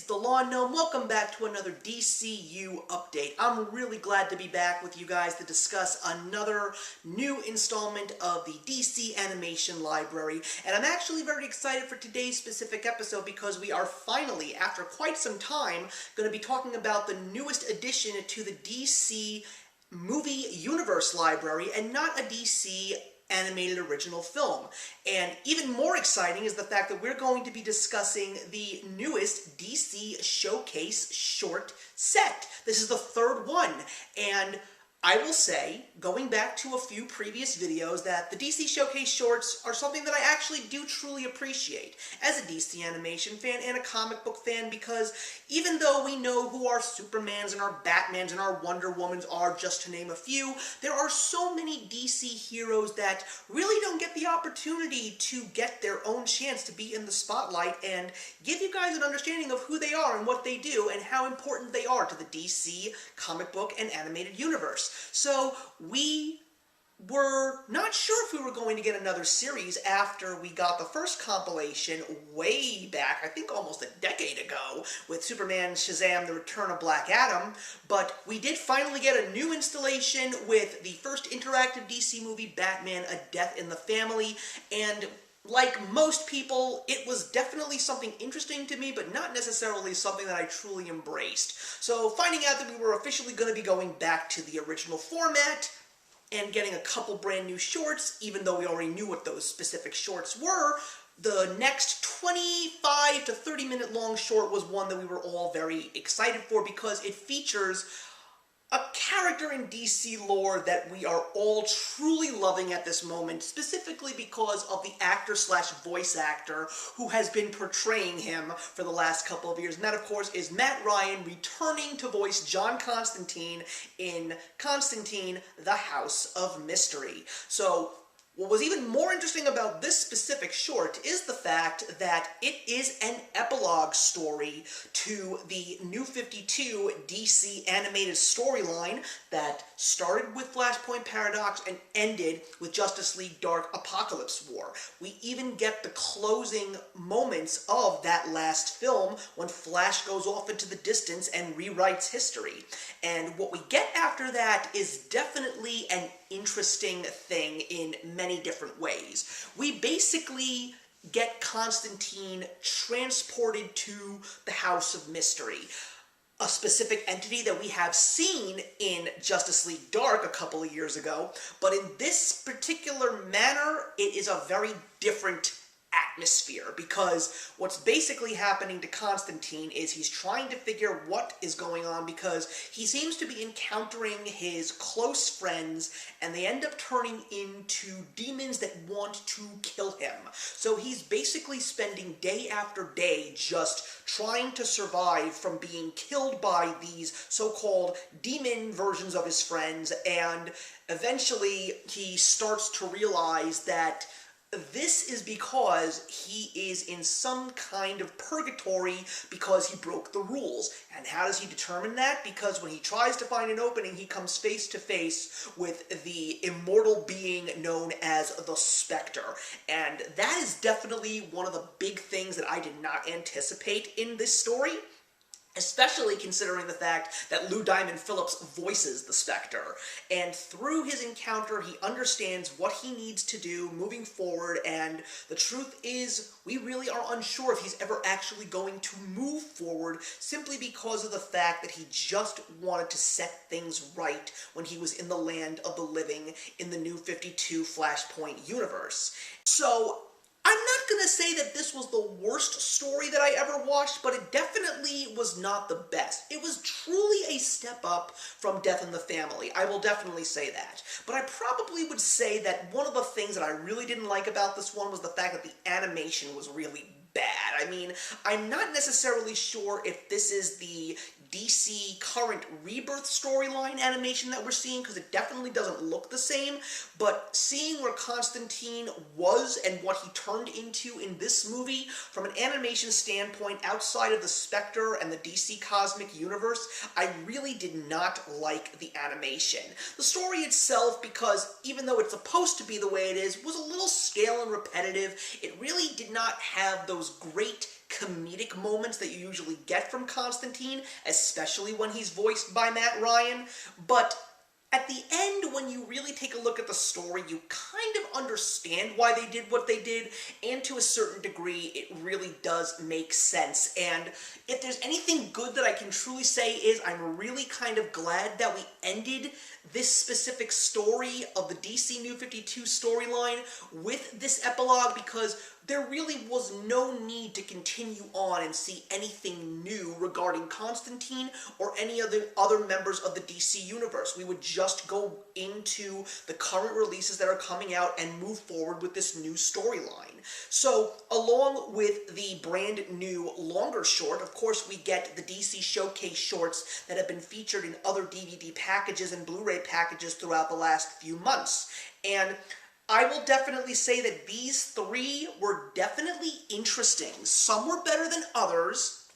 the Lawn Gnome. Welcome back to another DCU update. I'm really glad to be back with you guys to discuss another new installment of the DC Animation Library. And I'm actually very excited for today's specific episode because we are finally, after quite some time, going to be talking about the newest addition to the DC Movie Universe Library, and not a DC animated original film. And even more exciting is the fact that we're going to be discussing the newest DC Showcase short set. This is the third one, and I will say, going back to a few previous videos, that the DC Showcase shorts are something that I actually do truly appreciate as a DC animation fan and a comic book fan, because even though we know who our Supermans and our Batmans and our Wonder Womans are, just to name a few, there are so many DC heroes that really don't get the opportunity to get their own chance to be in the spotlight and give you guys an understanding of who they are and what they do and how important they are to the DC comic book and animated universe. So we were not sure if we were going to get another series after we got the first compilation way back, I think almost a decade ago, with Superman, Shazam, The Return of Black Adam, but we did finally get a new installation with the first interactive DC movie, Batman: A Death in the Family, and like most people, it was definitely something interesting to me, but not necessarily something that I truly embraced. So finding out that we were officially going to be going back to the original format and getting a couple brand new shorts, even though we already knew what those specific shorts were, the next 25 to 30 minute long short was one that we were all very excited for because it features a character in DC lore that we are all truly loving at this moment, specifically because of the actor/voice actor who has been portraying him for the last couple of years. And that, of course, is Matt Ryan, returning to voice John Constantine in Constantine, the House of Mystery. So what was even more interesting about this specific short is the fact that it is an epilogue story to the New 52 DC animated storyline that started with Flashpoint Paradox and ended with Justice League Dark Apocalypse War. We even get the closing moments of that last film when Flash goes off into the distance and rewrites history. And what we get after that is definitely an interesting thing in many different ways. We basically get Constantine transported to the House of Mystery, a specific entity that we have seen in Justice League Dark a couple of years ago, but in this particular manner, it is a very different atmosphere, because what's basically happening to Constantine is he's trying to figure what is going on, because he seems to be encountering his close friends and they end up turning into demons that want to kill him. So he's basically spending day after day just trying to survive from being killed by these so-called demon versions of his friends, and eventually he starts to realize that this is because he is in some kind of purgatory because he broke the rules. And how does he determine that? Because when he tries to find an opening, he comes face to face with the immortal being known as the Spectre. And that is definitely one of the big things that I did not anticipate in this story, especially considering the fact that Lou Diamond Phillips voices the Spectre. And through his encounter, he understands what he needs to do moving forward, and the truth is, we really are unsure if he's ever actually going to move forward, simply because of the fact that he just wanted to set things right when he was in the land of the living in the New 52 Flashpoint universe. So I'm not going to say that this was the worst story that I ever watched, but it definitely was not the best. It was truly a step up from Death in the Family. I will definitely say that. But I probably would say that one of the things that I really didn't like about this one was the fact that the animation was really bad. I mean, I'm not necessarily sure if this is the DC current Rebirth storyline animation that we're seeing, because it definitely doesn't look the same, but seeing where Constantine was and what he turned into in this movie, from an animation standpoint, outside of the Spectre and the DC Cosmic Universe, I really did not like the animation. The story itself, because even though it's supposed to be the way it is, was a little stale and repetitive. It really did not have those great comedic moments that you usually get from Constantine, especially when he's voiced by Matt Ryan, but at the end, when you really take a look at the story, you kind of understand why they did what they did, and to a certain degree, it really does make sense. And if there's anything good that I can truly say is I'm really kind of glad that we ended this specific story of the DC New 52 storyline with this epilogue, because there really was no need to continue on and see anything new regarding Constantine or any of the other members of the DC universe. We would just go into the current releases that are coming out and move forward with this new storyline. So, along with the brand new longer short, of course we get the DC Showcase shorts that have been featured in other DVD packages and Blu-ray packages throughout the last few months. And I will definitely say that these three were definitely interesting. Some were better than others.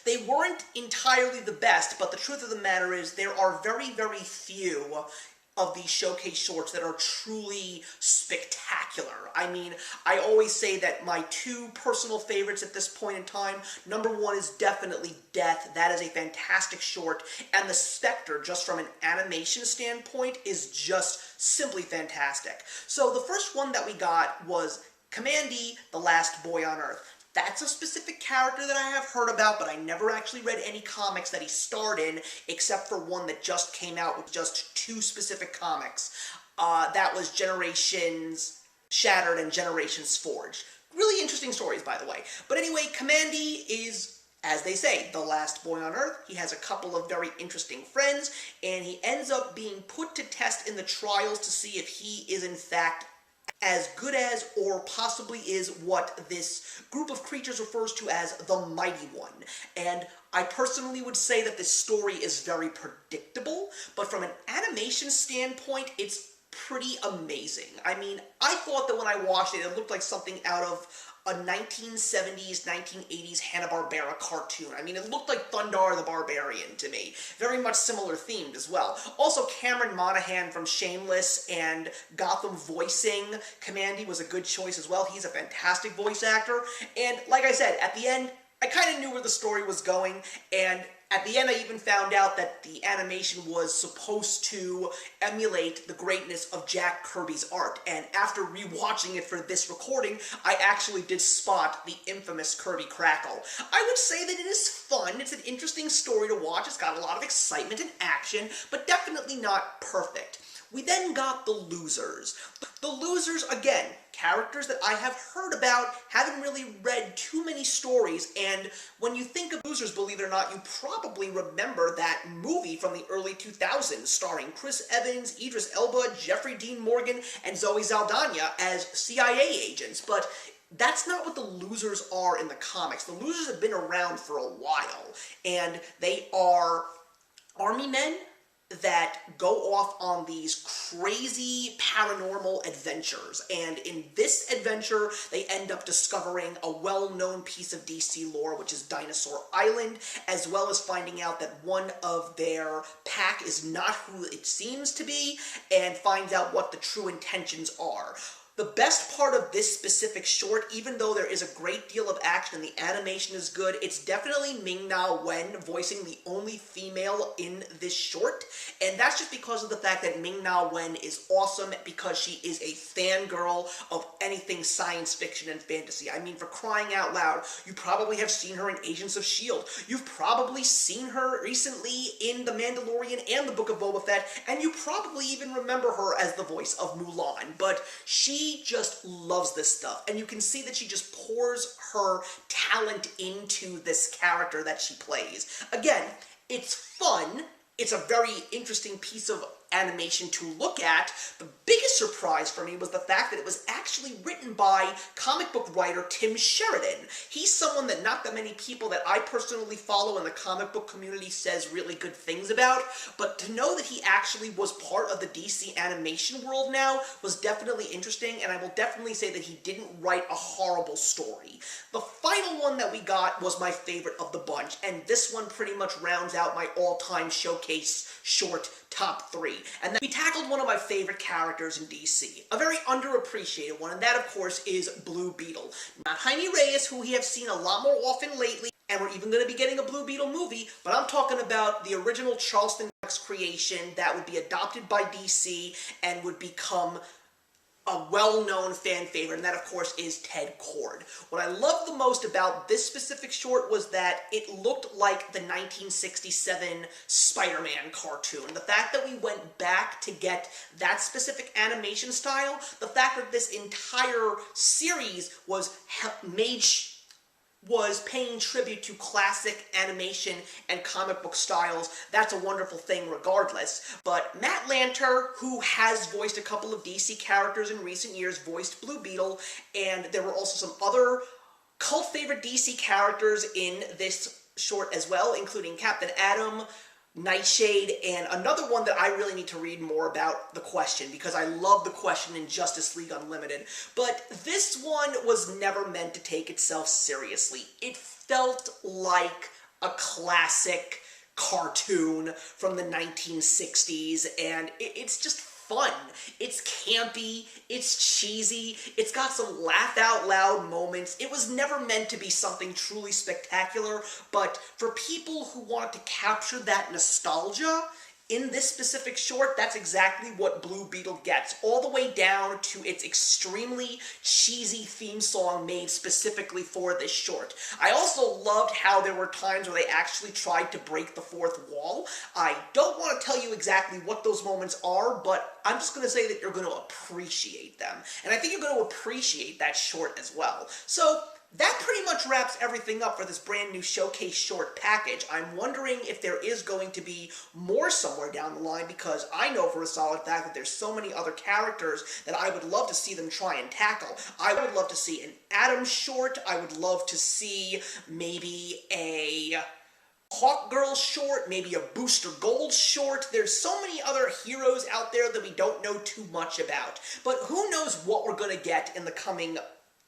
They weren't entirely the best, but the truth of the matter is there are very, very few of these showcase shorts that are truly spectacular. I mean, I always say that my two personal favorites at this point in time, number one is definitely Death. That is a fantastic short, and The Spectre, just from an animation standpoint, is just simply fantastic. So the first one that we got was Kamandi, the Last Boy on Earth. That's a specific character that I have heard about, but I never actually read any comics that he starred in, except for one that just came out with just two specific comics. That was Generations Shattered and Generations Forged. Really interesting stories, by the way. But anyway, Kamandi is, as they say, the last boy on Earth. He has a couple of very interesting friends, and he ends up being put to test in the trials to see if he is in fact as good as, or possibly is, what this group of creatures refers to as the Mighty One. And I personally would say that this story is very predictable, but from an animation standpoint, it's pretty amazing. I mean, I thought that when I watched it, it looked like something out of a 1970s, 1980s Hanna-Barbera cartoon. I mean, it looked like Thundar the Barbarian to me. Very much similar themed as well. Also, Cameron Monaghan from Shameless and Gotham voicing Kamandi was a good choice as well. He's a fantastic voice actor. And like I said, at the end, I kind of knew where the story was going, and at the end I even found out that the animation was supposed to emulate the greatness of Jack Kirby's art, and after rewatching it for this recording, I actually did spot the infamous Kirby crackle. I would say that it is fun, it's an interesting story to watch, it's got a lot of excitement and action, but definitely not perfect. We then got the Losers. The Losers, again, characters that I have heard about, haven't really read too many stories, and when you think of Losers, believe it or not, you probably remember that movie from the early 2000s starring Chris Evans, Idris Elba, Jeffrey Dean Morgan, and Zoe Saldana as CIA agents, but that's not what the Losers are in the comics. The Losers have been around for a while, and they are army men that go off on these crazy paranormal adventures, and in this adventure they end up discovering a well-known piece of DC lore, which is Dinosaur Island, as well as finding out that one of their pack is not who it seems to be, and finds out what the true intentions are. The best part of this specific short, even though there is a great deal of action and the animation is good, it's definitely Ming-Na Wen voicing the only female in this short, and that's just because of the fact that Ming-Na Wen is awesome, because she is a fangirl of anything science fiction and fantasy. I mean, for crying out loud, you probably have seen her in Agents of S.H.I.E.L.D. You've probably seen her recently in The Mandalorian and the Book of Boba Fett, and you probably even remember her as the voice of Mulan, but she just loves this stuff, and you can see that she just pours her talent into this character that she plays. Again, it's fun, it's a very interesting piece of animation to look at. The biggest surprise for me was the fact that it was actually written by comic book writer Tim Sheridan. He's someone that not that many people that I personally follow in the comic book community says really good things about, but to know that he actually was part of the DC animation world now was definitely interesting, and I will definitely say that he didn't write a horrible story. The final one that we got was my favorite of the bunch, and this one pretty much rounds out my all-time showcase short top 3. and we tackled one of my favorite characters in DC, a very underappreciated one, and that of course is Blue Beetle. Not Jaime Reyes, who we have seen a lot more often lately, and we're even going to be getting a Blue Beetle movie, but I'm talking about the original Charleston creation that would be adopted by DC and would become a well-known fan favorite, and that of course is Ted Kord. What I loved the most about this specific short was that it looked like the 1967 Spider-Man cartoon. The fact that we went back to get that specific animation style, the fact that this entire series was paying tribute to classic animation and comic book styles, that's a wonderful thing regardless. But Matt Lanter, who has voiced a couple of DC characters in recent years, voiced Blue Beetle, and there were also some other cult favorite DC characters in this short as well, including Captain Atom, Nightshade, and another one that I really need to read more about, The Question, because I love The Question in Justice League Unlimited. But this one was never meant to take itself seriously. It felt like a classic cartoon from the 1960s, and it's just fun. It's campy, it's cheesy, it's got some laugh-out-loud moments. It was never meant to be something truly spectacular, but for people who want to capture that nostalgia, in this specific short, that's exactly what Blue Beetle gets, all the way down to its extremely cheesy theme song made specifically for this short. I also loved how there were times where they actually tried to break the fourth wall. I don't want to tell you exactly what those moments are, but I'm just going to say that you're going to appreciate them. And I think you're going to appreciate that short as well. So that pretty much wraps everything up for this brand new showcase short package. I'm wondering if there is going to be more somewhere down the line, because I know for a solid fact that there's so many other characters that I would love to see them try and tackle. I would love to see an Atom short. I would love to see maybe a Hawkgirl short, maybe a Booster Gold short. There's so many other heroes out there that we don't know too much about. But who knows what we're going to get in the coming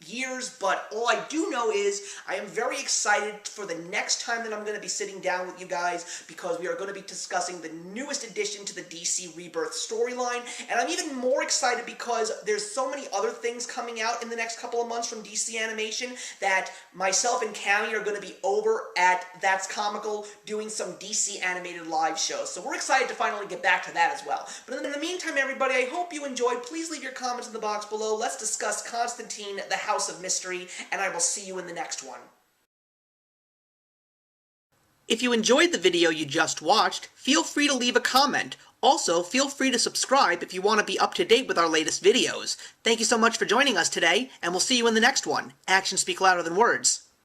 years, but all I do know is I am very excited for the next time that I'm going to be sitting down with you guys, because we are going to be discussing the newest addition to the DC Rebirth storyline, and I'm even more excited because there's so many other things coming out in the next couple of months from DC Animation that myself and Cammy are going to be over at That's Comical doing some DC animated live shows, so we're excited to finally get back to that as well. But in the meantime, everybody, I hope you enjoyed. Please leave your comments in the box below. Let's discuss Constantine, the House of Mystery, and I will see you in the next one. If you enjoyed the video you just watched, feel free to leave a comment. Also, feel free to subscribe if you want to be up to date with our latest videos. Thank you so much for joining us today, and we'll see you in the next one. Actions speak louder than words.